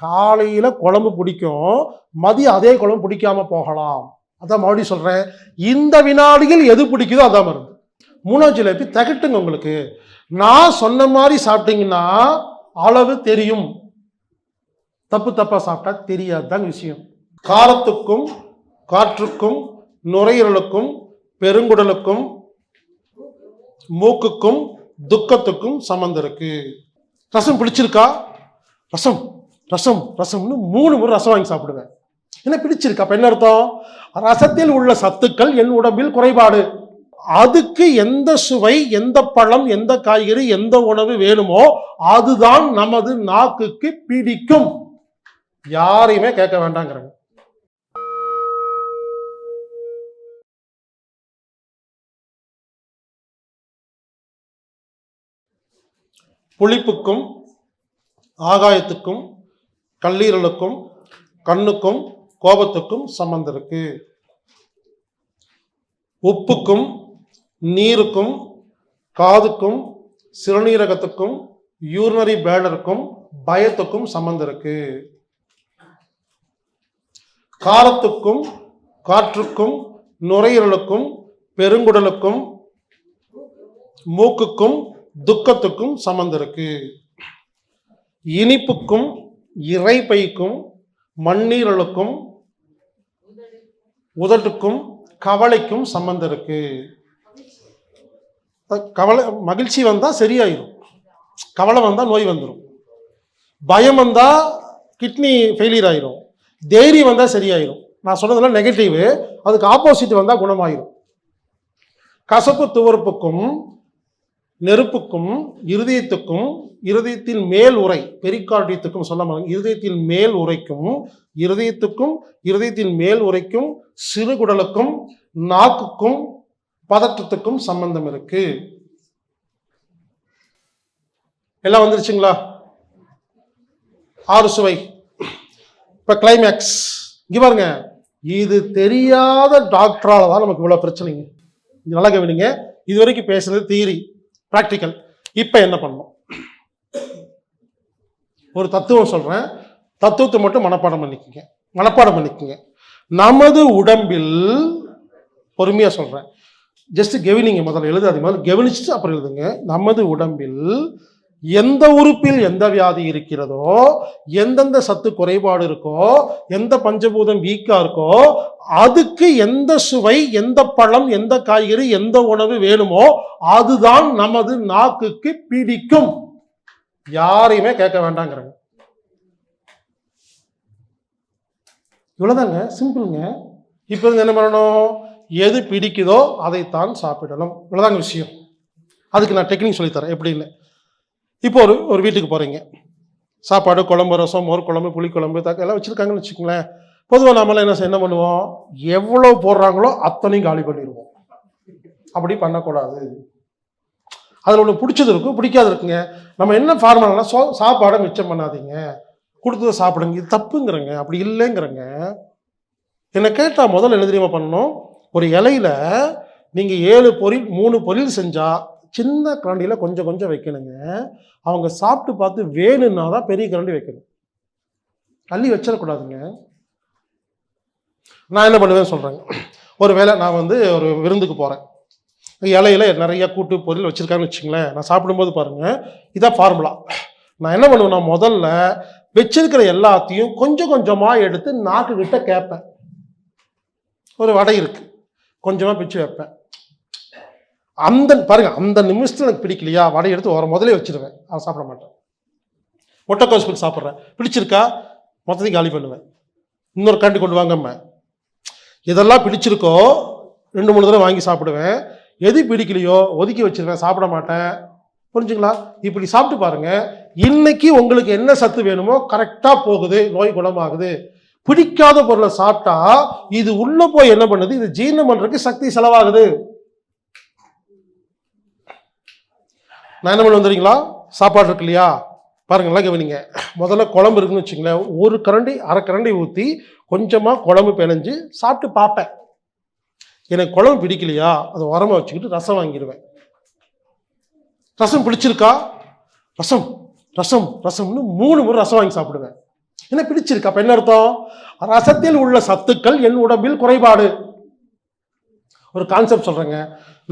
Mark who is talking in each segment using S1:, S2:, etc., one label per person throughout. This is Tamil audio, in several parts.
S1: காலையில் குழம்பு பிடிக்கும், மதியம் அதே குழம்பு பிடிக்காம போகலாம். அதான் மறுபடியும் சொல்கிறேன், இந்த வினாடியில் எது பிடிக்குதோ அதான் மருந்து. 3ஆம் ஜிலேபி தகட்டுங்க உங்களுக்கு. நான் சொன்ன மாதிரி சாப்பிட்டீங்கன்னா அளவு தெரியும், தப்பா சாப்பிட்டா தெரியாதுதான் விஷயம். காலத்துக்கும் காற்றுக்கும் நுரையீரலுக்கும் பெருங்குடலுக்கும் மூக்குக்கும் துக்கத்துக்கும் சம்பந்தம் இருக்கு. ரசம் பிடிச்சிருக்கா? ரசம் ரசம் ரசம்னு 3 முறை ரசம் வாங்கி சாப்பிடுவேன். என்ன பிடிச்சிருக்கா? அப்ப என்ன அர்த்தம்? ரசத்தில் உள்ள சத்துக்கள் என் உடம்பில் குறைபாடு. அதுக்கு எந்த சுவை, எந்த பழம், எந்த காய்கறி, எந்த உணவு வேணுமோ அதுதான் நமது நாக்குக்கு பிடிக்கும். யாரையுமே கேட்க வேண்டாங்கிறாங்க. புளிப்புக்கும் ஆகாயத்துக்கும் கல்லீரலுக்கும் கண்ணுக்கும் கோபத்துக்கும் சம்பந்தம் இருக்கு. உப்புக்கும் நீருக்கும் காதுக்கும் சிறுநீரகத்துக்கும் யூரினரி பேலருக்கும் பயத்துக்கும் சம்பந்தம் இருக்கு. காலத்துக்கும் காற்றுக்கும் நுரையீரலுக்கும் பெருங்குடலுக்கும் மூக்குக்கும் துக்கத்துக்கும் சம்பந்தம் இருக்கு. இனிப்புக்கும் இறைப்பைக்கும் மண்ணீரலுக்கும் உதட்டுக்கும் கவலைக்கும் சம்பந்தம் இருக்கு. கவலை மகிழ்ச்சி வந்தா சரியாயிரும், கவலை வந்தா நோய் வந்துடும், பயம் வந்தா கிட்னி ஃபெயிலியர் ஆயிரும், தைரியம் வந்தா சரியாயிரும். நான் சொன்னதெல்லாம் நெகட்டிவ், அதுக்கு ஆப்போசிட் வந்தா குணமாயிரும். கசப்பு துவர்ப்புக்கும் நெருப்புக்கும் இருதயத்துக்கும் இருதயத்தின் மேல் உரை பெரிகார்டியத்துக்கும் சொல்ல மாட்டாங்க, இருதயத்தின் மேல் உரைக்கும் இருதயத்துக்கும் இருதயத்தின் மேல் உரைக்கும் சிறுகுடலுக்கும் நாக்குக்கும் பதற்றத்துக்கும் சம்பந்தம் இருக்கு. எல்லாம் வந்துருச்சுங்களா? 6 சுவை. இப்ப கிளைமேக்ஸ் இங்க பாருங்க. இது தெரியாத டாக்டரால தான் நமக்கு இவ்வளவு பிரச்சனைங்க. நல்லா கவனிங்க. இது வரைக்கும் பேசுறது தியரி, பிராக்டிக்கல். இப்ப என்ன பண்ணணும்? ஒரு தத்துவம் சொல்றேன், தத்துவத்தை மட்டும் மனப்பாடம் பண்ணிக்கங்க. நமது உடம்பில், பொறுமையா சொல்றேன், ஜஸ்ட் கவனிங்க. முதல்ல எழுதாது, முதல்ல கவனிச்சுட்டு அப்புறம் எழுதுங்க. நமது உடம்பில் எந்த உறுப்பில் எந்த வியாதி இருக்கிறதோ, எந்தெந்த சத்து குறைபாடு இருக்கோ, எந்த பஞ்சபூதம் வீக்கா இருக்கோ, அதுக்கு எந்த சுவை, எந்த பழம், எந்த காய்கறி, எந்த உணவு வேணுமோ அதுதான் நமது நாக்குக்கு பிடிக்கும். யாரையுமே கேட்க வேண்டாங்கிறாங்க. இவ்வளவுதாங்க, சிம்பிள்ங்க. இப்ப என்ன பண்ணணும்? எது பிடிக்குதோ அதைத்தான் சாப்பிடணும். இவ்வளவுதாங்க விஷயம். அதுக்கு நான் டெக்னிக் சொல்லித்தரேன் எப்படின்னு. இப்போ ஒரு வீட்டுக்கு போறீங்க, சாப்பாடு, குழம்பு, ரசம், மோர் குழம்பு, புளிக்குழம்பு, எல்லாம் வச்சிருக்காங்கன்னு வச்சுக்கோங்களேன். பொதுவாக நம்மளாம் என்ன பண்ணுவோம்? எவ்வளோ போடுறாங்களோ அத்தனையும் காலி பண்ணிடுவோம். அப்படி பண்ணக்கூடாது. அதில் ஒன்று பிடிச்சது இருக்கும், பிடிக்காது இருக்குங்க. நம்ம என்ன ஃபார்முலானா, சாப்பாடை மிச்சம் பண்ணாதீங்க, கொடுத்ததை சாப்பிடுங்க. இது தப்புங்கிறங்க, அப்படி இல்லைங்கிறங்க. என்னை கேட்டால் முதல்ல என்ன தெரியுமா பண்ணணும்? ஒரு இலையில நீங்கள் 7 பொரியல் 3 பொரியல் செஞ்சா சின்ன கரண்டியில் கொஞ்சம் கொஞ்சம் வைக்கணுங்க. அவங்க சாப்பிட்டு பார்த்து வேணும்னா தான் பெரிய கரண்டி வைக்கணும், அள்ளி வச்சிடக்கூடாதுங்க. நான் என்ன பண்ணுவேன்னு சொல்கிறேங்க. ஒரு வேளை நான் ஒரு விருந்துக்கு போகிறேன், இலையில நிறைய கூட்டு பொரியல் வச்சுருக்காங்கன்னு வச்சுங்களேன். நான் சாப்பிடும்போது பாருங்கள், இதான் ஃபார்முலா. நான் என்ன பண்ணுவேன்னா, முதல்ல வச்சிருக்கிற எல்லாத்தையும் கொஞ்சம் கொஞ்சமாக எடுத்து நாக்கு கிட்ட கேட்பேன். ஒரு வடை இருக்கு, கொஞ்சமாக பிச்சு வைப்பேன். அந்த நிமிஷத்தில் எனக்கு பிடிக்கலையா, வடை எடுத்து முதலே வச்சிருவேன், அதை சாப்பிட மாட்டேன். முட்டைக்கோஸ் போட்டு சாப்பிட்றேன், பிடிச்சிருக்கா மொத்தத்தையும் காலி பண்ணுவேன். இன்னொரு கரண்டி கொண்டு வாங்கம்மா. இதெல்லாம் பிடிச்சிருக்கோ 2-3 தடவை வாங்கி சாப்பிடுவேன். எது பிடிக்கலையோ ஒதுக்கி வச்சிருவேன், சாப்பிட மாட்டேன். புரிஞ்சுங்களா? இப்படி சாப்பிட்டு பாருங்க. இன்னைக்கு உங்களுக்கு என்ன சத்து வேணுமோ கரெக்டா போகுது, நோய் குணமாகுது. பிடிக்காத பொருளை சாப்பிட்டா இது உள்ள போய் என்ன பண்ணுது? இது ஜீரணம் பண்றதுக்கு சக்தி செலவாகுது. நான் என்ன பண்ண வந்துறீங்களா? சாப்பாடு இருக்கு இல்லையா, பாருங்க, நல்லா கவனிங்க. முதல்ல குழம்பு இருக்குன்னு வச்சுங்களேன், 1 கரண்டி 1/2 கரண்டி ஊற்றி கொஞ்சமாக குழம்பு பிணைஞ்சு சாப்பிட்டு பார்ப்பேன். எனக்கு குழம்பு பிடிக்கலையா, அதை உரமா வச்சுக்கிட்டு ரசம் வாங்கிடுவேன். ரசம் பிடிச்சிருக்கா, ரசம் ரசம் ரசம்னு 3 முறை ரசம் வாங்கி சாப்பிடுவேன். என்ன பிடிச்சிருக்கு. அப்ப என்ன அர்த்தம்? ரசத்தில் உள்ள சத்துக்கள் என் உடம்பில் குறைபாடு. ஒரு கான்செப்ட் சொல்றேங்க,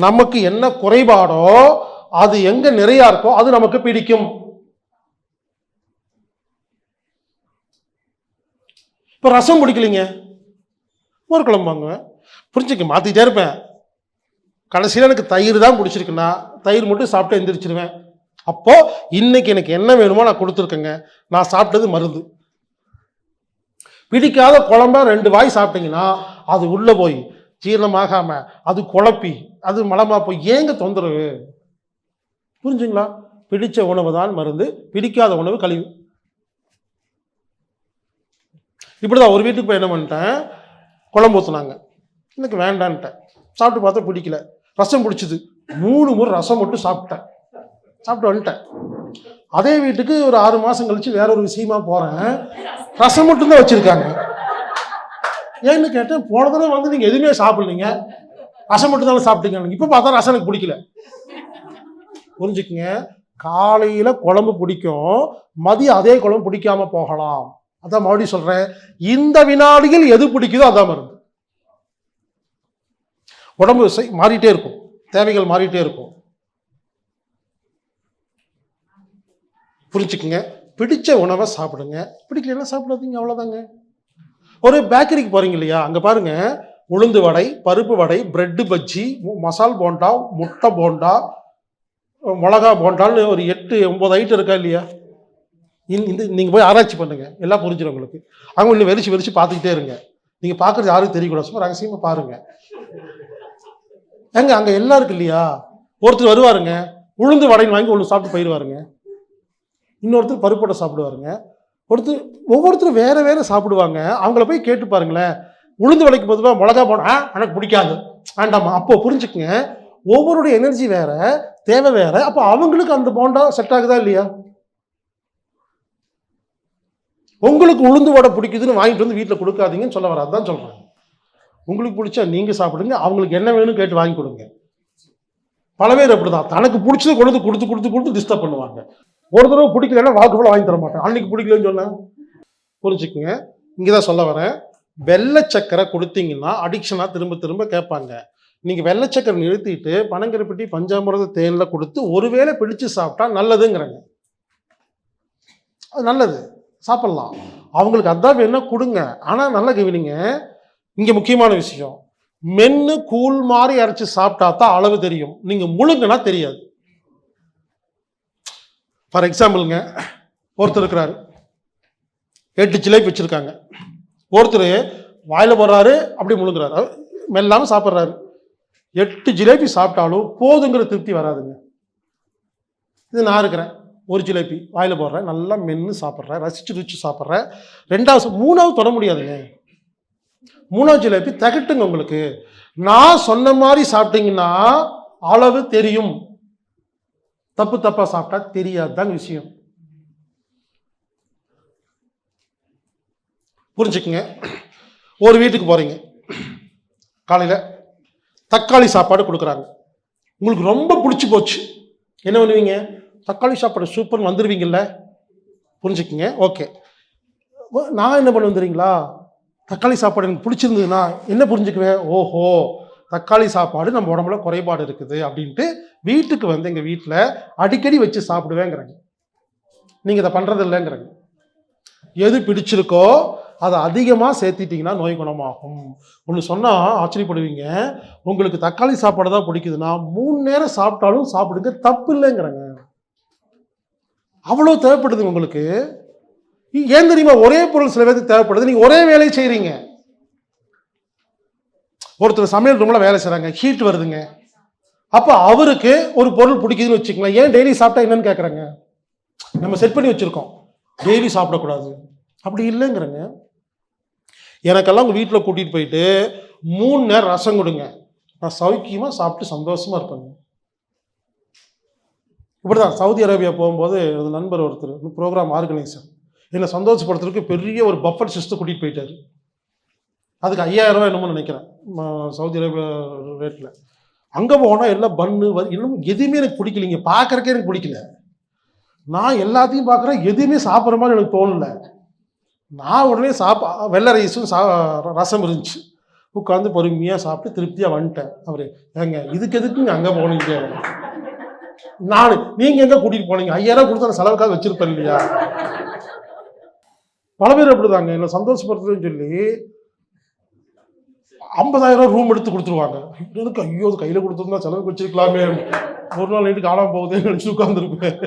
S1: நமக்கு என்ன குறைபாடோ அது எங்க நிறைய இருக்கோ அது நமக்கு பிடிக்கும். இப்ப ரசம் பிடிக்கலைங்க, மோர் குழம்பு வாங்குவேன். புரிஞ்சுக்க, மாத்திட்டே இருப்பேன். கடைசியில் எனக்கு தயிர் தான் பிடிச்சிருக்குன்னா தயிர் மட்டும் சாப்பிட்டு எந்திரிச்சிருவேன். அப்போ இன்னைக்கு எனக்கு என்ன வேணுமோ நான் கொடுத்துருக்கேங்க, நான் சாப்பிட்டது மருந்து. பிடிக்காத குழம்பா 2 வாய் சாப்பிட்டீங்கன்னா அது உள்ள போய் ஜீரணமாகாம அது குழப்பி அது மலமா போய் ஏங்க தொந்தரவு? புரிஞ்சுங்களா? பிடிச்ச உணவு தான் மருந்து, பிடிக்காத உணவு கழிவு. இப்படிதான் ஒரு வீட்டுக்கு போய் என்ன பண்ணிட்டேன், குழம்பு ஊற்றுனாங்க, எனக்கு வேண்டான்ட்டேன். சாப்பிட்டு பார்த்தா பிடிக்கல. ரசம் பிடிச்சிது, 3 முறை ரசம் மட்டும் சாப்பிட்டு வந்துட்டேன். அதே வீட்டுக்கு ஒரு 6 மாசம் கழிச்சு வேற ஒரு விஷயமா போறேன், ரசம் மட்டும் தான் வச்சிருக்காங்க. ஏன்னு கேட்டேன், போன தடவை வந்து நீங்க எதுவுமே சாப்பிடலீங்க, ரசம் மட்டும் தான் சாப்பிட்டீங்க. இப்ப பார்த்தா ரசம் எனக்கு பிடிக்கல. புரிஞ்சுக்குங்க, காலையில குழம்பு பிடிக்கும், மதியம் அதே குழம்பு பிடிக்காம போகலாம். அதான் மறுபடியும் சொல்றேன், இந்த வினாடியில் எது பிடிக்குதோ அதான் மருந்து. உடம்பு மாறிட்டே இருக்கும், தேவைகள் மாறிட்டே இருக்கும். புரிஞ்சுக்குங்க, பிடிச்ச உணவை சாப்பிடுங்க, பிடிக்கலன்னா சாப்பிடாதீங்க, அவ்வளவுதாங்க. ஒரு பேக்கரிக்கு போறீங்க இல்லையா, அங்க பாருங்க, உளுந்து வடை, பருப்பு வடை, பிரெட் பஜ்ஜி, மசால் போண்டா, முட்டை போண்டா, மிளகா போண்டான்னு ஒரு 8-9 ஐட்டம் இருக்கா இல்லையா? இந்த நீங்க போய் ஆராய்ச்சி பண்ணுங்க, எல்லாம் புரிஞ்சிடும் உங்களுக்கு. அவங்க இன்னும் வெறிச்சு பார்த்துக்கிட்டே இருங்க. நீங்க பார்க்கறது யாருக்கும் தெரியக்கூடாது, சும்மா ரகசியமா பாருங்க. ஏங்க அங்க எல்லாம் இருக்கு இல்லையா? ஒருத்தர் வருவாருங்க, உளுந்து வடைன்னு வாங்கி ஒன்று சாப்பிட்டு போயிடுவாருங்க. இன்னொருத்தர் பருப்பு வடை சாப்பிடுவாருங்க. ஒவ்வொருத்தரும் வேற வேற சாப்பிடுவாங்க. அவங்கள போய் கேட்டு பாருங்களேன், உளுந்து வடைக்கு பொதுவாக மிளகா போனா எனக்கு பிடிக்காது, வேண்டாமா. அப்போ புரிஞ்சுக்குங்க, ஒவ்வொருடைய எனர்ஜி வேற, தேவை வேற. அப்போ அவங்களுக்கு அந்த போண்டா செட் ஆகுதா இல்லையா? உங்களுக்கு உளுந்து வடை பிடிக்குதுன்னு வாங்கிட்டு வந்து வீட்டில் கொடுக்காதீங்கன்னு சொல்ல வர, அதான் சொல்றேன். உங்களுக்கு பிடிச்சா நீங்க சாப்பிடுங்க, அவங்களுக்கு என்ன வேணும்னு கேட்டு வாங்கி கொடுங்க. பல பேர் அப்படிதான், தனக்கு பிடிச்சதை கொண்டு கொடுத்து டிஸ்டர்ப் பண்ணுவாங்க. ஒரு தடவை பிடிக்கலன்னா வாழ்க்கை ஃபுல்லாக வாங்கி தர மாட்டேன். அன்னைக்கு பிடிக்கலன்னு சொன்னேன். புரிஞ்சுக்குங்க, இங்கதான் சொல்ல வரேன். வெள்ளை சக்கரை கொடுத்தீங்கன்னா அடிக்ஷனா திரும்ப கேட்பாங்க. நீங்க வெள்ளை சக்கரை நிறுத்திட்டு பனங்கருப்பட்டி பஞ்சாமிர்த தேன்ல கொடுத்து ஒருவேளை பிடிச்சு சாப்பிட்டா நல்லதுங்கிறாங்க. அது நல்லது, சாப்பிடலாம். அவங்களுக்கு அதான் வேணா கொடுங்க. ஆனா நல்லா கவனிங்க, இங்க முக்கியமான விஷயம், மென்னு கூழ் மாதிரி அரைச்சு சாப்பிட்டா தான் அளவு தெரியும், நீங்க முழுங்கன்னா தெரியாது. ஃபார் எக்ஸாம்பிள்ங்க, ஒருத்தர் இருக்கிறாரு, 8 ஜிலேபி வச்சிருக்காங்க. ஒருத்தர் வாயில போடுறாரு, அப்படி முழுங்குறாரு, மெல்லாம சாப்பிட்றாரு. 8 ஜிலேபி சாப்பிட்டாலும் போதுங்கிற திருப்தி வராதுங்க. இது நான் இருக்கிறேன், ஒரு ஜிலேபி வாயில போடுறேன், நல்லா மென்னு சாப்பிட்றேன், ரசிச்சு சாப்பிட்றேன். 2வது 3வது தொட முடியாதுங்க. 3வது ஜிலேபி தகட்டுங்க உங்களுக்கு. நான் சொன்ன மாதிரி சாப்பிட்டீங்கன்னா அளவு தெரியும், தப்பா சாப்பிட்டா தெரியாதுதான் விஷயம். புரிஞ்சுக்குங்க, ஒரு வீட்டுக்கு போறீங்க, காலையில தக்காளி சாப்பாடு கொடுக்குறாங்க, உங்களுக்கு ரொம்ப பிடிச்சி போச்சு, என்ன பண்ணுவீங்க? தக்காளி சாப்பாடு சூப்பர் வந்துடுவீங்கல்ல. புரிஞ்சுக்குங்க, ஓகே. நான் என்ன பண்ண வந்துடுறீங்களா? தக்காளி சாப்பாடு எனக்கு பிடிச்சிருந்ததுன்னா என்ன புரிஞ்சுக்குவேன்? ஓஹோ, தக்காளி சாப்பாடு நம்ம உடம்புல குறைபாடு இருக்குது அப்படின்ட்டு வீட்டுக்கு வந்து எங்கள் வீட்டில் அடிக்கடி வச்சு சாப்பிடுவேங்கிறாங்க. நீங்கள் இதை பண்ணுறது இல்லைங்கிறாங்க. எது பிடிச்சிருக்கோ அதை அதிகமாக சேர்த்திட்டிங்கன்னா நோய் குணமாகும். ஒன்று சொன்னால் ஆச்சரியப்படுவீங்க, உங்களுக்கு தக்காளி சாப்பாடு தான் பிடிக்குதுன்னா 3 நேரம் சாப்பிட்டாலும் சாப்பிடுங்க, தப்பு இல்லைங்கிறாங்க. அவ்வளோ தேவைப்படுதுங்க உங்களுக்கு. ஏன் தெரியுமா? ஒரே பொருள் சில பேருக்கு தேவைப்படுது, நீங்க ஒரே வேலையை செய்றீங்க. ஒருத்தர் சமையல் ரூம்ல வேலை செய்றாங்க, ஹீட் வருதுங்க, அப்ப அவருக்கு ஒரு பொருள் பிடிக்குதுன்னு வச்சுக்கலாம், ஏன் டெய்லி சாப்பிட்டா என்னன்னு கேட்கறாங்க. நம்ம செட் பண்ணி வச்சிருக்கோம், டெய்லி சாப்பிடக்கூடாது, அப்படி இல்லைங்கிறங்க. எனக்கெல்லாம் உங்க வீட்டில் கூட்டிட்டு போயிட்டு 3 நேரம் ரசம் கொடுங்க, நான் சௌக்கியமா சாப்பிட்டு சந்தோஷமா இருப்பேங்க. இப்படிதான் சவுதி அரேபியா போகும்போது ஒரு நண்பர் ஒருத்தர் ப்ரோக்ராம் ஆர்கனைசர் என்னை சந்தோஷப்படுத்துறதுக்கு பெரிய ஒரு பஃபட் சிஸ்டம் கூட்டிகிட்டு போயிட்டாரு. அதுக்கு 5000 ரூபாய் என்னமோ நினைக்கிறேன் சவுதி அரேபியா ரேட்டில். அங்கே போனால் எல்லாம் பன்னு இன்னும் எதுவுமே எனக்கு பிடிக்கலைங்க, பார்க்குறக்கே எனக்கு பிடிக்கல. நான் எல்லாத்தையும் பார்க்குறேன், எதுவுமே சாப்பிட்ற மாதிரி எனக்கு தோணலை. நான் உடனே வெள்ளை ரைஸும் ரசம் இருந்துச்சு. உட்காந்து பொறுமையாக சாப்பிட்டு திருப்தியாக வந்துட்டேன். அவர் ஏங்க இதுக்கு எதுக்குங்க அங்கே போனீங்க? நீங்கள் எங்கே கூட்டிகிட்டு போனீங்க? 5000 கொடுத்து அந்த செலவுக்காக வச்சுருப்பேன் இல்லையா? பல பேர் அப்படிதாங்க. என்னை சந்தோஷப்படுத்துறதுன்னு சொல்லி 50,000 ரூம் எடுத்து கொடுத்துருவாங்க. எனக்கு ஐயோ அது கையில் கொடுத்துருந்தா செலவுக்கு வச்சிருக்கலாமே, ஒரு நாள் நைட்டு காணாமல் போகுதுன்னு நினச்சி உட்காந்துருப்பேன்.